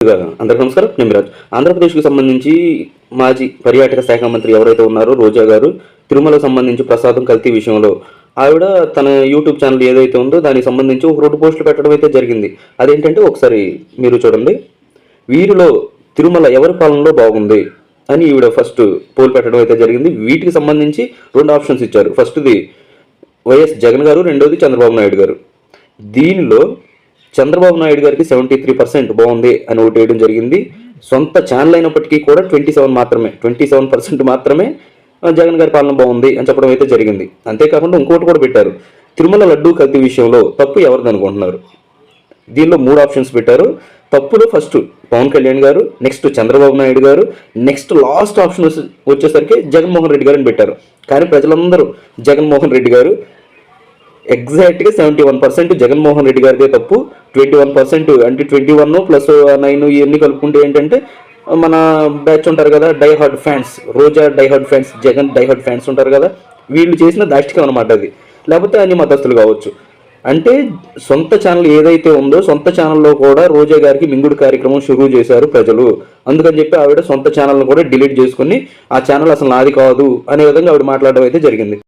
అందరికీ నమస్కారం. నేను మిరాజ్. ఆంధ్రప్రదేశ్కి సంబంధించి మాజీ పర్యాటక శాఖ మంత్రి ఎవరైతే ఉన్నారో రోజా గారు తిరుమలకు సంబంధించి ప్రసాదం కల్తీ విషయంలో ఆవిడ తన యూట్యూబ్ ఛానల్ ఏదైతే ఉందో దానికి సంబంధించి ఒక 2 పోస్టులు పెట్టడం అయితే జరిగింది. అదేంటంటే ఒకసారి మీరు చూడండి. వీరిలో తిరుమల ఎవరి పాలనలో బాగుంది అని ఈవిడ ఫస్ట్ పోల్ పెట్టడం అయితే జరిగింది. వీటికి సంబంధించి 2 ఆప్షన్స్ ఇచ్చారు. ఫస్ట్ది వైఎస్ జగన్ గారు, రెండోది చంద్రబాబు నాయుడు గారు. దీనిలో చంద్రబాబు నాయుడు గారికి 73% బాగుంది అని ఓటు వేయడం జరిగింది. సొంత ఛానల్ అయినప్పటికీ కూడా 27% మాత్రమే జగన్ గారి పాలన బాగుంది అని చెప్పడం అయితే జరిగింది. అంతేకాకుండా ఇంకోటి కూడా పెట్టారు. తిరుమల లడ్డూ కల్తీ విషయంలో తప్పు ఎవరిది అనుకుంటున్నారు? దీనిలో 3 ఆప్షన్స్ పెట్టారు. తప్పులో ఫస్ట్ పవన్ కళ్యాణ్ గారు, నెక్స్ట్ చంద్రబాబు నాయుడు గారు, నెక్స్ట్ లాస్ట్ ఆప్షన్ వచ్చేసరికి జగన్మోహన్ రెడ్డి గారు అని పెట్టారు. కానీ ప్రజలందరూ జగన్మోహన్ రెడ్డి గారు ఎగ్జాక్ట్గా 71% జగన్మోహన్ రెడ్డి గారిదే తప్పు, 21% అంటే 21 ప్లస్ 9 ఇవన్నీ కలుపుకుంటే ఏంటంటే మన బ్యాచ్ ఉంటారు కదా, diehard fans, Roja diehard fans, Jagan diehard fans ఉంటారు కదా, వీళ్ళు చేసిన దాష్టికం అనమాట అది. లేకపోతే అన్ని మతస్థులు కావచ్చు. అంటే సొంత ఛానల్ ఏదైతే ఉందో సొంత ఛానల్లో కూడా రోజా గారికి మింగుడు కార్యక్రమం షురూ చేశారు ప్రజలు. అందుకని చెప్పి ఆవిడ సొంత ఛానల్ని కూడా డిలీట్ చేసుకుని ఆ ఛానల్ అసలు నాది కాదు అనే విధంగా ఆవిడ మాట్లాడడం అయితే జరిగింది.